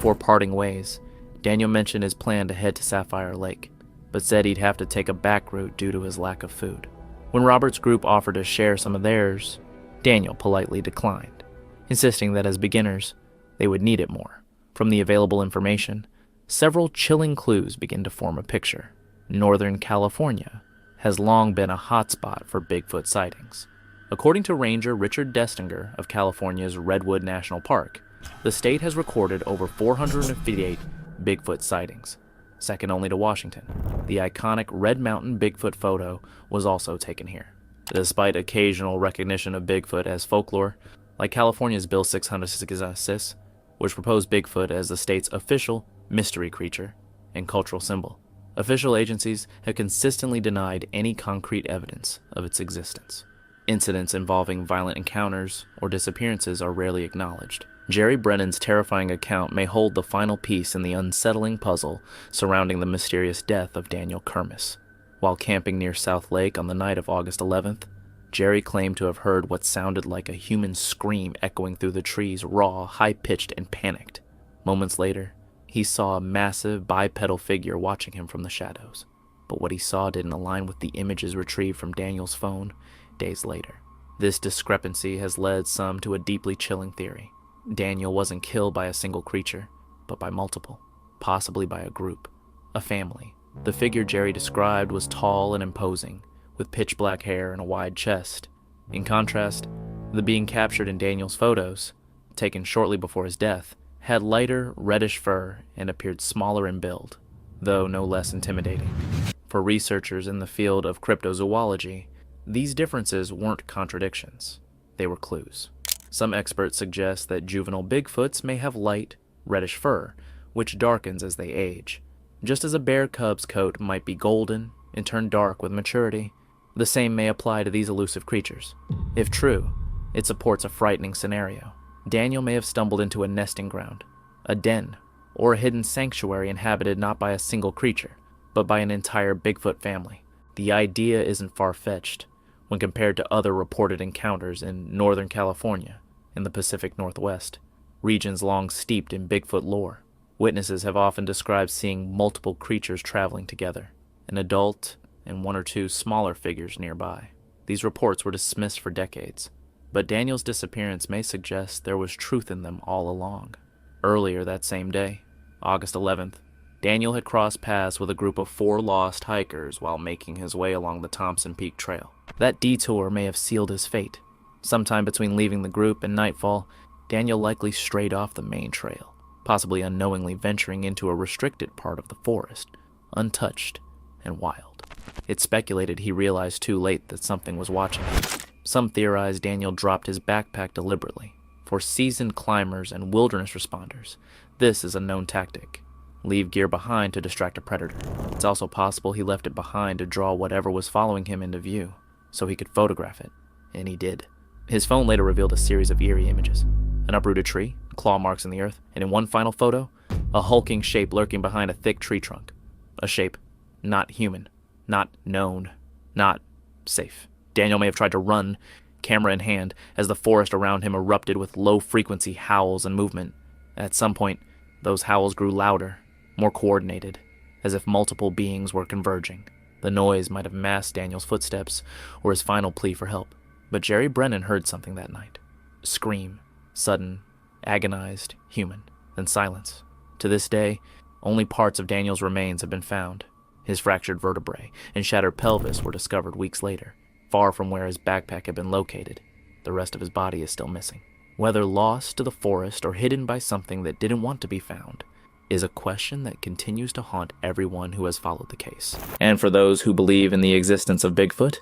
Before parting ways, Daniel mentioned his plan to head to Sapphire Lake, but said he'd have to take a back route due to his lack of food. When Robert's group offered to share some of theirs, Daniel politely declined, insisting that as beginners, they would need it more. From the available information, several chilling clues begin to form a picture. Northern California has long been a hotspot for Bigfoot sightings. According to Ranger Richard Destinger of California's Redwood National Park, the state has recorded over 458 Bigfoot sightings, second only to Washington. The iconic Red Mountain Bigfoot photo was also taken here. Despite occasional recognition of Bigfoot as folklore, like California's Bill 666, which proposed Bigfoot as the state's official mystery creature and cultural symbol, official agencies have consistently denied any concrete evidence of its existence. Incidents involving violent encounters or disappearances are rarely acknowledged. Jerry Brennan's terrifying account may hold the final piece in the unsettling puzzle surrounding the mysterious death of Daniel Kermis. While camping near South Lake on the night of August 11th, Jerry claimed to have heard what sounded like a human scream echoing through the trees, raw, high-pitched, and panicked. Moments later, he saw a massive bipedal figure watching him from the shadows. But what he saw didn't align with the images retrieved from Daniel's phone days later. This discrepancy has led some to a deeply chilling theory. Daniel wasn't killed by a single creature, but by multiple, possibly by a group, a family. The figure Jerry described was tall and imposing, with pitch black hair and a wide chest. In contrast, the being captured in Daniel's photos, taken shortly before his death, had lighter, reddish fur and appeared smaller in build, though no less intimidating. For researchers in the field of cryptozoology, these differences weren't contradictions, they were clues. Some experts suggest that juvenile Bigfoots may have light, reddish fur, which darkens as they age. Just as a bear cub's coat might be golden and turn dark with maturity, the same may apply to these elusive creatures. If true, it supports a frightening scenario. Daniel may have stumbled into a nesting ground, a den, or a hidden sanctuary inhabited not by a single creature, but by an entire Bigfoot family. The idea isn't far-fetched when compared to other reported encounters in Northern California and the Pacific Northwest, regions long steeped in Bigfoot lore. Witnesses have often described seeing multiple creatures traveling together, an adult and one or two smaller figures nearby. These reports were dismissed for decades, but Daniel's disappearance may suggest there was truth in them all along. Earlier that same day, August 11th, Daniel had crossed paths with a group of 4 lost hikers while making his way along the Thompson Peak Trail. That detour may have sealed his fate. Sometime between leaving the group and nightfall, Daniel likely strayed off the main trail, possibly unknowingly venturing into a restricted part of the forest, untouched and wild. It's speculated he realized too late that something was watching him. Some theorize Daniel dropped his backpack deliberately. For seasoned climbers and wilderness responders, this is a known tactic. Leave gear behind to distract a predator. It's also possible he left it behind to draw whatever was following him into view, so he could photograph it, and he did. His phone later revealed a series of eerie images. An uprooted tree, claw marks in the earth, and in one final photo, a hulking shape lurking behind a thick tree trunk. A shape not human, not known, not safe. Daniel may have tried to run, camera in hand, as the forest around him erupted with low-frequency howls and movement. At some point, those howls grew louder, more coordinated, as if multiple beings were converging. The noise might have masked Daniel's footsteps or his final plea for help. But Jerry Brennan heard something that night. A scream, sudden, agonized, human, then silence. To this day, only parts of Daniel's remains have been found. His fractured vertebrae and shattered pelvis were discovered weeks later, far from where his backpack had been located. The rest of his body is still missing. Whether lost to the forest or hidden by something that didn't want to be found is a question that continues to haunt everyone who has followed the case. And for those who believe in the existence of Bigfoot,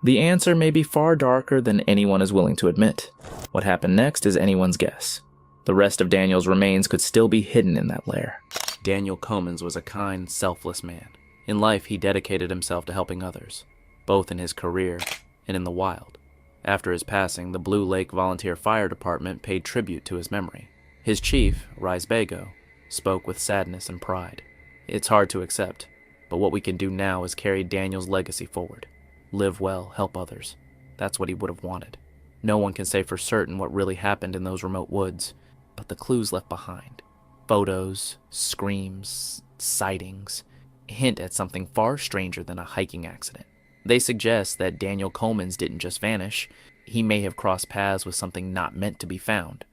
the answer may be far darker than anyone is willing to admit. What happened next is anyone's guess. The rest of Daniel's remains could still be hidden in that lair. Daniel Comins was a kind, selfless man. In life, he dedicated himself to helping others, both in his career and in the wild. After his passing, the Blue Lake Volunteer Fire Department paid tribute to his memory. His chief, Rice Bago, spoke with sadness and pride. It's hard to accept, but what we can do now is carry Daniel's legacy forward. Live well, help others. That's what he would have wanted. No one can say for certain what really happened in those remote woods, but the clues left behind, photos, screams, sightings hint at something far stranger than a hiking accident. They suggest that Daniel Coleman's didn't just vanish, he may have crossed paths with something not meant to be found.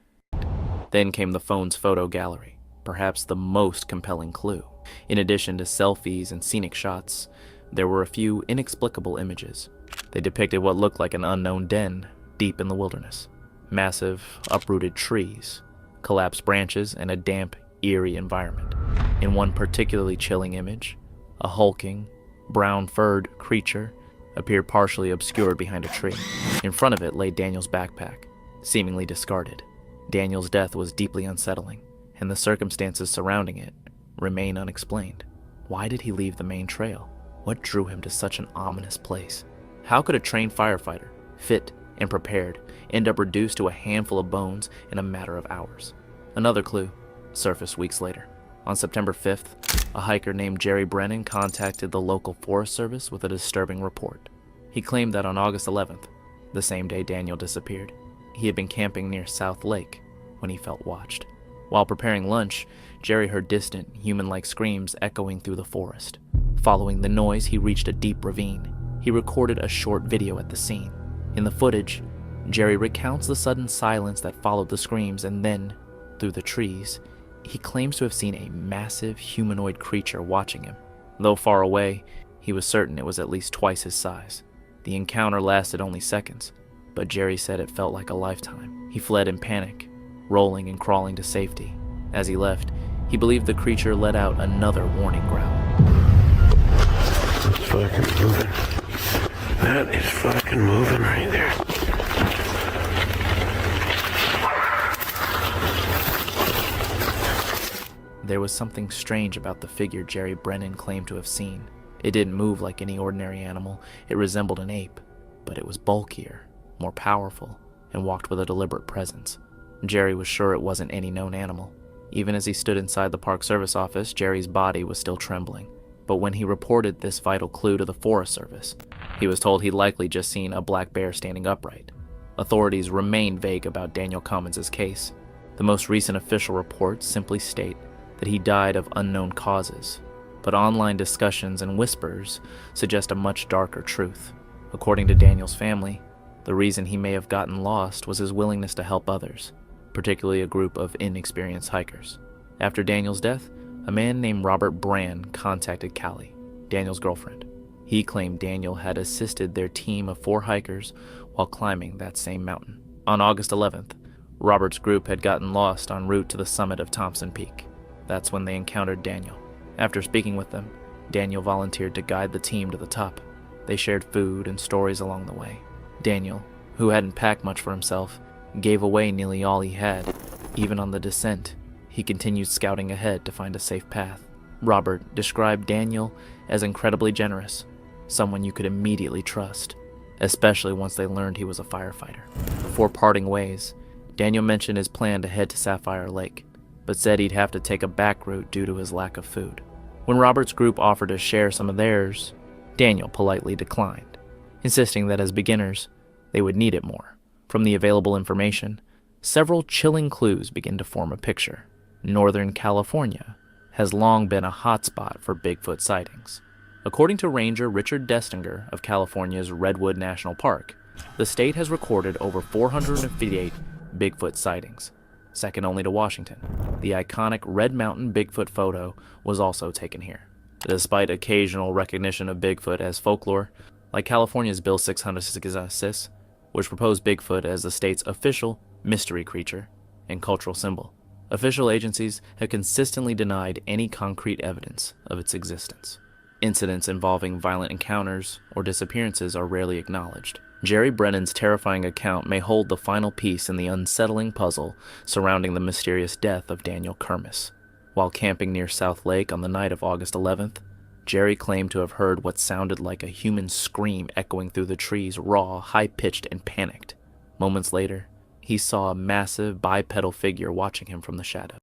Then came the phone's photo gallery, perhaps the most compelling clue. In addition to selfies and scenic shots, there were a few inexplicable images. They depicted what looked like an unknown den deep in the wilderness. Massive, uprooted trees, collapsed branches, and a damp, eerie environment. In one particularly chilling image, a hulking, brown-furred creature appeared partially obscured behind a tree. In front of it lay Daniel's backpack, seemingly discarded. Daniel's death was deeply unsettling, and the circumstances surrounding it remain unexplained. Why did he leave the main trail? What drew him to such an ominous place? How could a trained firefighter, fit and prepared, end up reduced to a handful of bones in a matter of hours? Another clue surfaced weeks later. On September 5th, a hiker named Jerry Brennan contacted the local Forest Service with a disturbing report. He claimed that on August 11th, the same day Daniel disappeared, he had been camping near South Lake when he felt watched. While preparing lunch, Jerry heard distant, human-like screams echoing through the forest. Following the noise, he reached a deep ravine. He recorded a short video at the scene. In the footage, Jerry recounts the sudden silence that followed the screams, and then, through the trees, he claims to have seen a massive humanoid creature watching him. Though far away, he was certain it was at least twice his size. The encounter lasted only seconds, but Jerry said it felt like a lifetime. He fled in panic, rolling and crawling to safety. As he left, he believed the creature let out another warning growl. It's fucking moving. That is fucking moving right there. There was something strange about the figure Jerry Brennan claimed to have seen. It didn't move like any ordinary animal. It resembled an ape, but it was bulkier, more powerful, and walked with a deliberate presence. Jerry was sure it wasn't any known animal. Even as he stood inside the Park Service office, Jerry's body was still trembling. But when he reported this vital clue to the Forest Service, he was told he'd likely just seen a black bear standing upright. Authorities remained vague about Daniel Commons' case. The most recent official reports simply state that he died of unknown causes, but online discussions and whispers suggest a much darker truth. According to Daniel's family, the reason he may have gotten lost was his willingness to help others, particularly a group of inexperienced hikers. After Daniel's death, a man named Robert Brand contacted Callie, Daniel's girlfriend. He claimed Daniel had assisted their team of 4 hikers while climbing that same mountain. On August 11th, Robert's group had gotten lost en route to the summit of Thompson Peak. That's when they encountered Daniel. After speaking with them, Daniel volunteered to guide the team to the top. They shared food and stories along the way. Daniel, who hadn't packed much for himself, gave away nearly all he had. Even on the descent, he continued scouting ahead to find a safe path. Robert described Daniel as incredibly generous, someone you could immediately trust, especially once they learned he was a firefighter. Before parting ways, Daniel mentioned his plan to head to Sapphire Lake, but said he'd have to take a back route due to his lack of food. When Robert's group offered to share some of theirs, Daniel politely declined, insisting that as beginners, they would need it more. From the available information, several chilling clues begin to form a picture. Northern California has long been a hotspot for Bigfoot sightings. According to Ranger Richard Destinger of California's Redwood National Park, the state has recorded over 458 Bigfoot sightings, second only to Washington. The iconic Red Mountain Bigfoot photo was also taken here. Despite occasional recognition of Bigfoot as folklore, like California's Bill 666, which proposed Bigfoot as the state's official mystery creature and cultural symbol, official agencies have consistently denied any concrete evidence of its existence. Incidents involving violent encounters or disappearances are rarely acknowledged. Jerry Brennan's terrifying account may hold the final piece in the unsettling puzzle surrounding the mysterious death of Daniel Kermis. While camping near South Lake on the night of August 11th, Jerry claimed to have heard what sounded like a human scream echoing through the trees, raw, high-pitched, and panicked. Moments later, he saw a massive bipedal figure watching him from the shadow.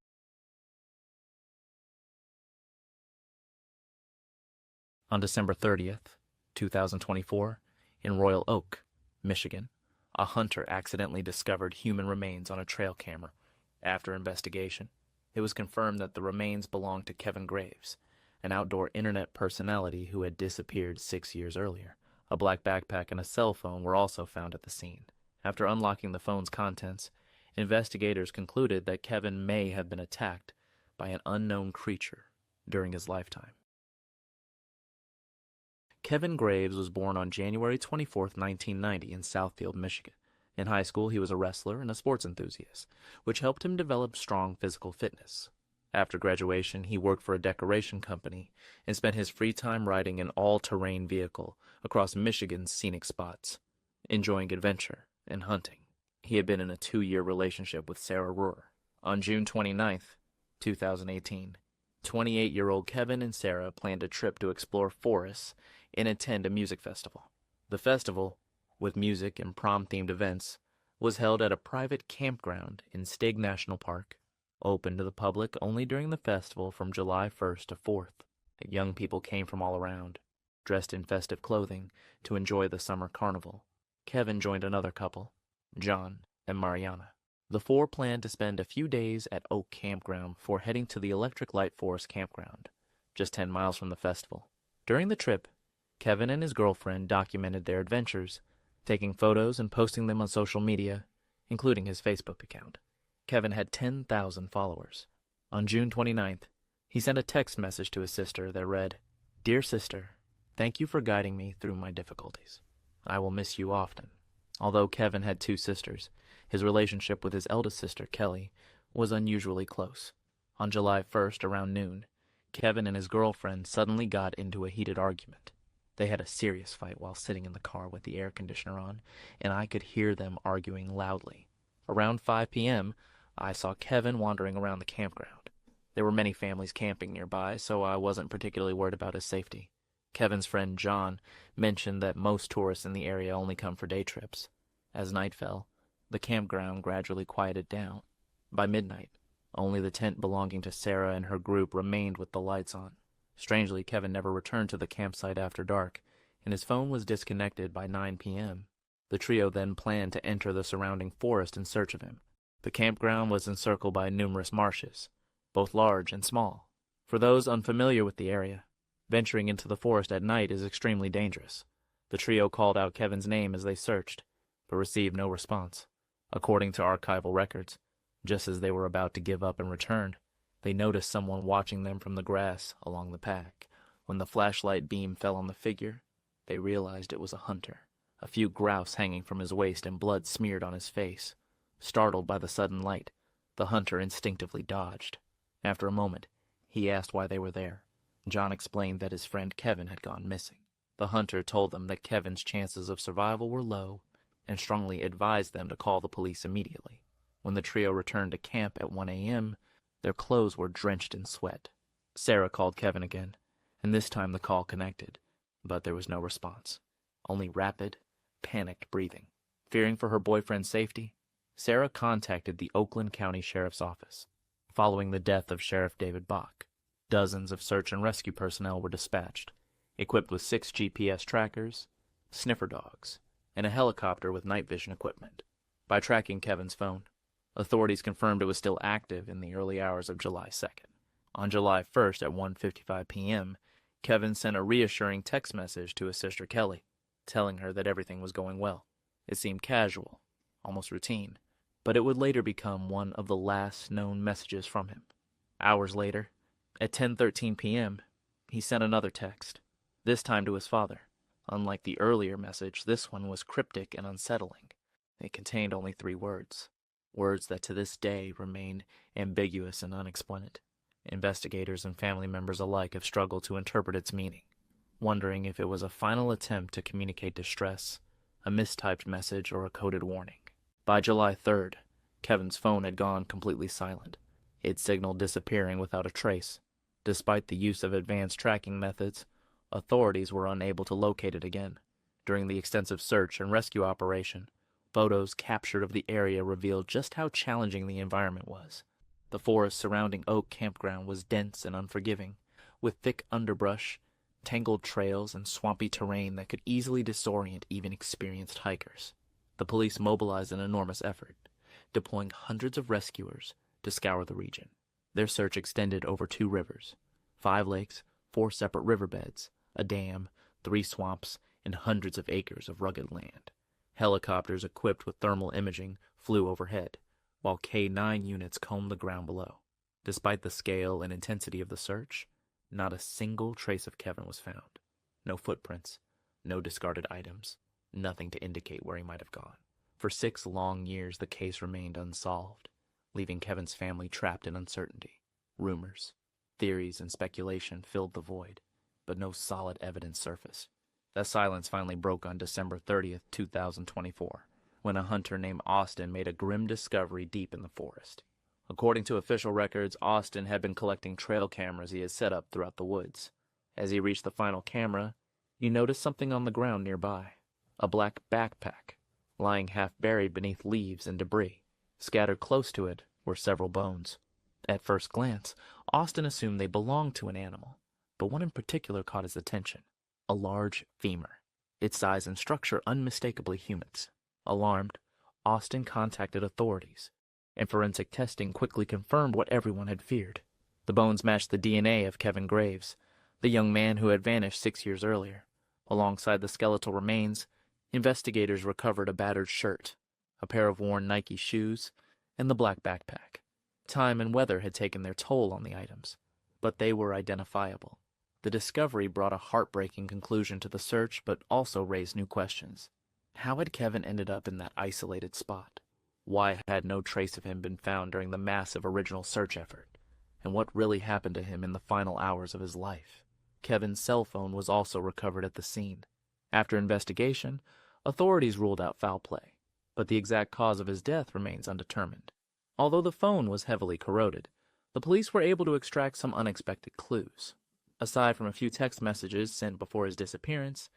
On December 30th, 2024, in Royal Oak, Michigan, a hunter accidentally discovered human remains on a trail camera. After investigation, It was confirmed that the remains belonged to Kevin Graves, an outdoor internet personality who had disappeared 6 years earlier. A black backpack and a cell phone were also found at the scene. After unlocking the phone's contents, investigators concluded that Kevin may have been attacked by an unknown creature during his lifetime. Kevin Graves was born on January 24, 1990 in Southfield, Michigan. In high school, he was a wrestler and a sports enthusiast, which helped him develop strong physical fitness. After graduation, he worked for a decoration company and spent his free time riding an all-terrain vehicle across Michigan's scenic spots, enjoying adventure and hunting. He had been in a 2-year relationship with Sarah Rohr. On June 29, 2018, 28-year-old Kevin and Sarah planned a trip to explore forests and attend a music festival. The festival, with music and prom-themed events, was held at a private campground in Stig National Park, open to the public only during the festival from July 1st to 4th. Young people came from all around, dressed in festive clothing, to enjoy the summer carnival. Kevin joined another couple, John and Mariana. The four planned to spend a few days at Oak Campground before heading to the Electric Light Forest Campground, just 10 miles from the festival. During the trip, Kevin and his girlfriend documented their adventures, taking photos and posting them on social media, including his Facebook account. Kevin had 10,000 followers. On June 29th, he sent a text message to his sister that read, "Dear sister, thank you for guiding me through my difficulties. I will miss you often." Although Kevin had 2 sisters, his relationship with his eldest sister, Kelly, was unusually close. On July 1st, around noon, Kevin and his girlfriend suddenly got into a heated argument. They had a serious fight while sitting in the car with the air conditioner on, and I could hear them arguing loudly. Around 5 p.m., I saw Kevin wandering around the campground. There were many families camping nearby, so I wasn't particularly worried about his safety. Kevin's friend John mentioned that most tourists in the area only come for day trips. As night fell, the campground gradually quieted down. By midnight, only the tent belonging to Sarah and her group remained with the lights on. Strangely, Kevin never returned to the campsite after dark, and his phone was disconnected by 9 p.m. The trio then planned to enter the surrounding forest in search of him. The campground was encircled by numerous marshes, both large and small. For those unfamiliar with the area, venturing into the forest at night is extremely dangerous. The trio called out Kevin's name as they searched, but received no response. According to archival records, just as they were about to give up and return, they noticed someone watching them from the grass along the path. When the flashlight beam fell on the figure, they realized it was a hunter, a few grouse hanging from his waist and blood smeared on his face. Startled by the sudden light, the hunter instinctively dodged. After a moment, he asked why they were there. John explained that his friend Kevin had gone missing. The hunter told them that Kevin's chances of survival were low and strongly advised them to call the police immediately. When the trio returned to camp at 1 a.m., their clothes were drenched in sweat. Sarah called Kevin again, and this time the call connected, but there was no response, only rapid, panicked breathing. Fearing for her boyfriend's safety, Sarah contacted the Oakland County Sheriff's Office. Following the death of Sheriff David Bach, dozens of search and rescue personnel were dispatched, equipped with 6 GPS trackers, sniffer dogs, and a helicopter with night vision equipment. By tracking Kevin's phone, authorities confirmed it was still active in the early hours of July 2nd. On July 1st at 1:55 p.m., Kevin sent a reassuring text message to his sister Kelly, telling her that everything was going well. It seemed casual, almost routine, but it would later become one of the last known messages from him. Hours later, at 10:13 p.m., he sent another text, this time to his father. Unlike the earlier message, this one was cryptic and unsettling. It contained only 3 words that to this day remain ambiguous and unexplained. Investigators and family members alike have struggled to interpret its meaning, wondering if it was a final attempt to communicate distress, a mistyped message, or a coded warning. By July 3rd, Kevin's phone had gone completely silent, its signal disappearing without a trace. Despite the use of advanced tracking methods, authorities were unable to locate it again. During the extensive search and rescue operation, photos captured of the area revealed just how challenging the environment was. The forest surrounding Oak Campground was dense and unforgiving, with thick underbrush, tangled trails, and swampy terrain that could easily disorient even experienced hikers. The police mobilized an enormous effort, deploying hundreds of rescuers to scour the region. Their search extended over 2 rivers, 5 lakes, 4 separate riverbeds, a dam, 3 swamps, and hundreds of acres of rugged land. Helicopters equipped with thermal imaging flew overhead, while K-9 units combed the ground below. Despite the scale and intensity of the search, not a single trace of Kevin was found. No footprints, no discarded items, nothing to indicate where he might have gone. For 6 long years, the case remained unsolved, leaving Kevin's family trapped in uncertainty. Rumors, theories, and speculation filled the void, but no solid evidence surfaced. That silence finally broke on December 30th, 2024, when a hunter named Austin made a grim discovery deep in the forest. According to official records, Austin had been collecting trail cameras he had set up throughout the woods. As he reached the final camera, he noticed something on the ground nearby, a black backpack, lying half buried beneath leaves and debris. Scattered close to it were several bones. At first glance, Austin assumed they belonged to an animal, but one in particular caught his attention. A large femur, its size and structure unmistakably humans. Alarmed, Austin contacted authorities, and forensic testing quickly confirmed what everyone had feared. The bones matched the DNA of Kevin Graves, the young man who had vanished 6 years earlier. Alongside the skeletal remains, investigators recovered a battered shirt, a pair of worn Nike shoes, and the black backpack. Time and weather had taken their toll on the items, but they were identifiable. The discovery brought a heartbreaking conclusion to the search, but also raised new questions. How had Kevin ended up in that isolated spot? Why had no trace of him been found during the massive original search effort? And what really happened to him in the final hours of his life? Kevin's cell phone was also recovered at the scene. After investigation, authorities ruled out foul play, but the exact cause of his death remains undetermined. Although the phone was heavily corroded, the police were able to extract some unexpected clues. Aside from a few text messages sent before his disappearance,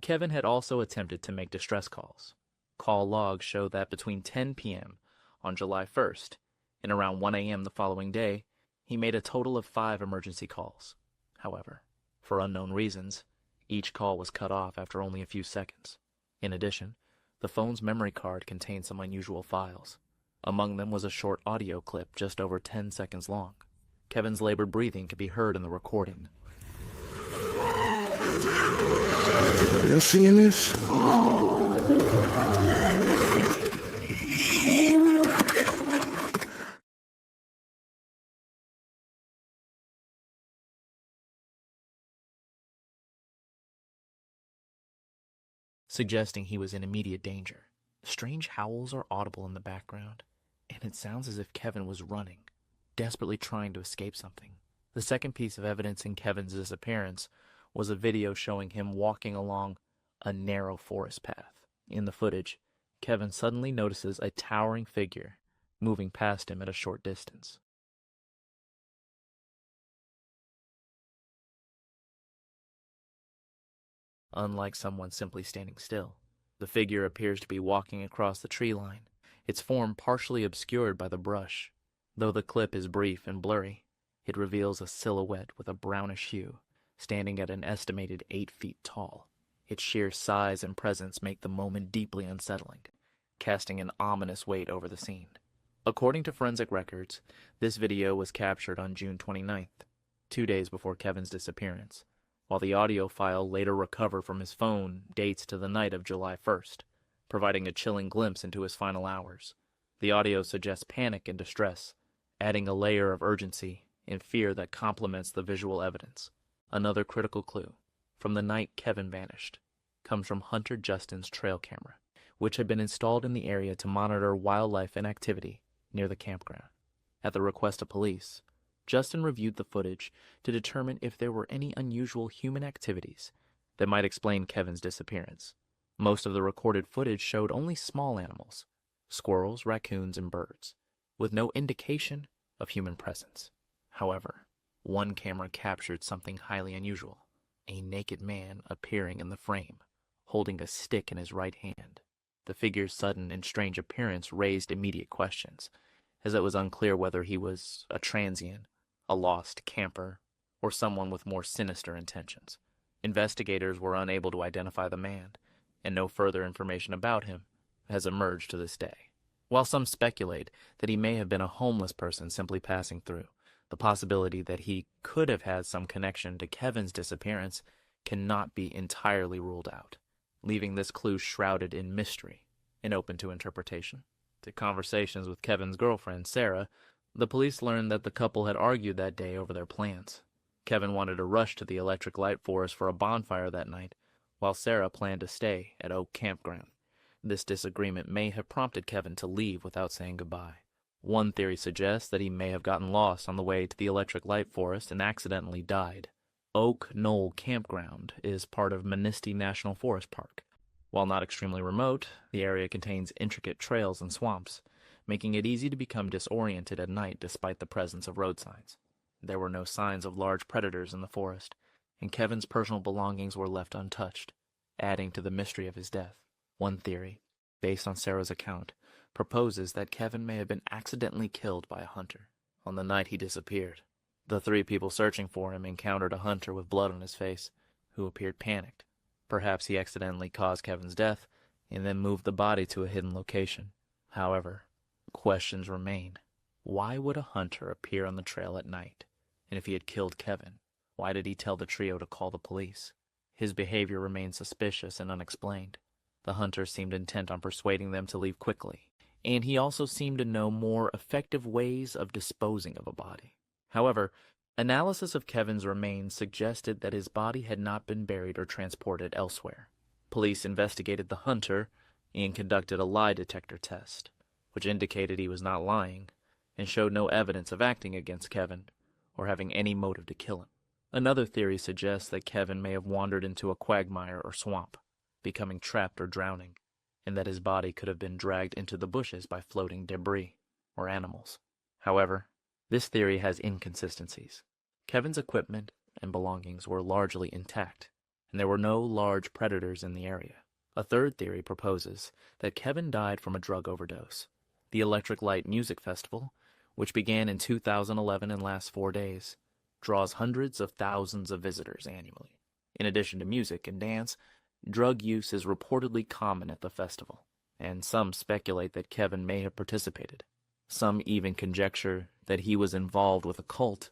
Kevin had also attempted to make distress calls. Call logs show that between 10 p.m. on July 1st and around 1 a.m. the following day, he made a total of 5 emergency calls. However, for unknown reasons, each call was cut off after only a few seconds. In addition, the phone's memory card contained some unusual files. Among them was a short audio clip just over 10 seconds long. Kevin's labored breathing could be heard in the recording. Y'all seeing this? Suggesting he was in immediate danger. Strange howls are audible in the background, and it sounds as if Kevin was running, desperately trying to escape something. The second piece of evidence in Kevin's disappearance was a video showing him walking along a narrow forest path. In the footage, Kevin suddenly notices a towering figure moving past him at a short distance. Unlike someone simply standing still, the figure appears to be walking across the tree line, its form partially obscured by the brush. Though the clip is brief and blurry, it reveals a silhouette with a brownish hue, standing at an estimated 8 feet tall. Its sheer size and presence make the moment deeply unsettling, casting an ominous weight over the scene. According to forensic records, this video was captured on June 29th, 2 days before Kevin's disappearance, while the audio file later recovered from his phone dates to the night of July 1st, providing a chilling glimpse into his final hours. The audio suggests panic and distress, adding a layer of urgency and fear that complements the visual evidence. Another critical clue, from the night Kevin vanished, comes from Hunter Justin's trail camera, which had been installed in the area to monitor wildlife and activity near the campground. At the request of police, Justin reviewed the footage to determine if there were any unusual human activities that might explain Kevin's disappearance. Most of the recorded footage showed only small animals, squirrels, raccoons, and birds, with no indication of human presence. However, one camera captured something highly unusual, a naked man appearing in the frame, holding a stick in his right hand. The figure's sudden and strange appearance raised immediate questions, as it was unclear whether he was a transient, a lost camper, or someone with more sinister intentions. Investigators were unable to identify the man, and no further information about him has emerged to this day. While some speculate that he may have been a homeless person simply passing through, The possibility that he could have had some connection to Kevin's disappearance cannot be entirely ruled out, leaving this clue shrouded in mystery and open to interpretation. To conversations with Kevin's girlfriend, Sarah, the police learned that the couple had argued that day over their plans. Kevin wanted to rush to the electric light forest for a bonfire that night, while Sarah planned to stay at Oak Campground. This disagreement may have prompted Kevin to leave without saying goodbye. One theory suggests that he may have gotten lost on the way to the electric light forest and accidentally died. Oak Knoll Campground is part of Manistee National Forest Park. While not extremely remote, the area contains intricate trails and swamps, making it easy to become disoriented at night despite the presence of road signs. There were no signs of large predators in the forest, and Kevin's personal belongings were left untouched, adding to the mystery of his death. One theory, based on Sarah's account, proposes that Kevin may have been accidentally killed by a hunter on the night he disappeared. The three people searching for him encountered a hunter with blood on his face, who appeared panicked. Perhaps he accidentally caused Kevin's death and then moved the body to a hidden location. However, questions remain. Why would a hunter appear on the trail at night? And if he had killed Kevin, why did he tell the trio to call the police? His behavior remained suspicious and unexplained. The hunter seemed intent on persuading them to leave quickly, and he also seemed to know more effective ways of disposing of a body. However, analysis of Kevin's remains suggested that his body had not been buried or transported elsewhere. Police investigated the hunter and conducted a lie detector test, which indicated he was not lying and showed no evidence of acting against Kevin or having any motive to kill him. Another theory suggests that Kevin may have wandered into a quagmire or swamp, becoming trapped or drowning, and that his body could have been dragged into the bushes by floating debris or animals. However, this theory has inconsistencies. Kevin's equipment and belongings were largely intact, and there were no large predators in the area. A third theory proposes that Kevin died from a drug overdose. The Electric Light Music Festival, which began in 2011 and lasts 4 days, draws hundreds of thousands of visitors annually. In addition to music and dance, drug use is reportedly common at the festival, and some speculate that Kevin may have participated. Some even conjecture that he was involved with a cult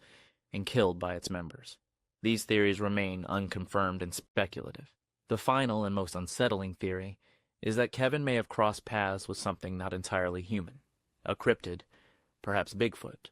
and killed by its members. These theories remain unconfirmed and speculative. The final and most unsettling theory is that Kevin may have crossed paths with something not entirely human, a cryptid, perhaps Bigfoot,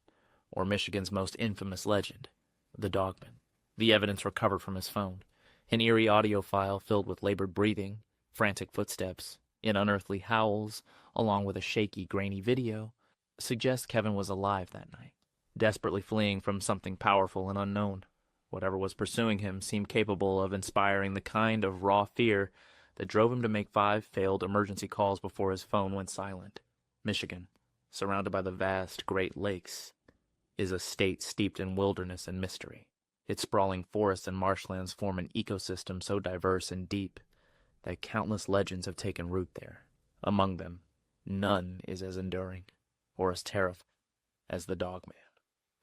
or Michigan's most infamous legend, the Dogman. The evidence recovered from his phone, an eerie audio file filled with labored breathing, frantic footsteps, and unearthly howls, along with a shaky, grainy video, suggests Kevin was alive that night, desperately fleeing from something powerful and unknown. Whatever was pursuing him seemed capable of inspiring the kind of raw fear that drove him to make 5 failed emergency calls before his phone went silent. Michigan, surrounded by the vast Great Lakes, is a state steeped in wilderness and mystery. Its sprawling forests and marshlands form an ecosystem so diverse and deep that countless legends have taken root there. Among them, none is as enduring or as terrifying as the Dogman.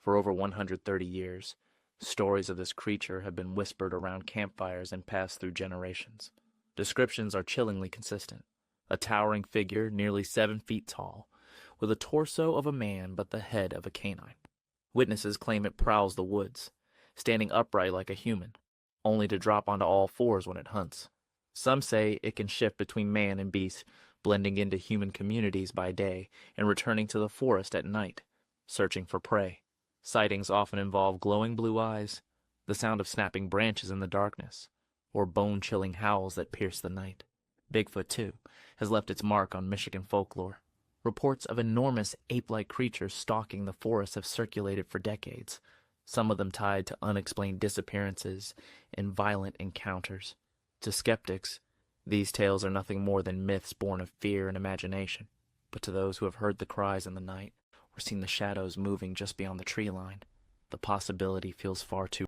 For over 130 years, stories of this creature have been whispered around campfires and passed through generations. Descriptions are chillingly consistent. A towering figure nearly 7 feet tall, with a torso of a man but the head of a canine. Witnesses claim it prowls the woods, standing upright like a human, only to drop onto all fours when it hunts. Some say it can shift between man and beast, blending into human communities by day and returning to the forest at night, searching for prey. Sightings often involve glowing blue eyes, the sound of snapping branches in the darkness, or bone-chilling howls that pierce the night. Bigfoot, too, has left its mark on Michigan folklore. Reports of enormous ape-like creatures stalking the forest have circulated for decades, some of them tied to unexplained disappearances and violent encounters. To skeptics, these tales are nothing more than myths born of fear and imagination. But to those who have heard the cries in the night or seen the shadows moving just beyond the tree line, the possibility feels far too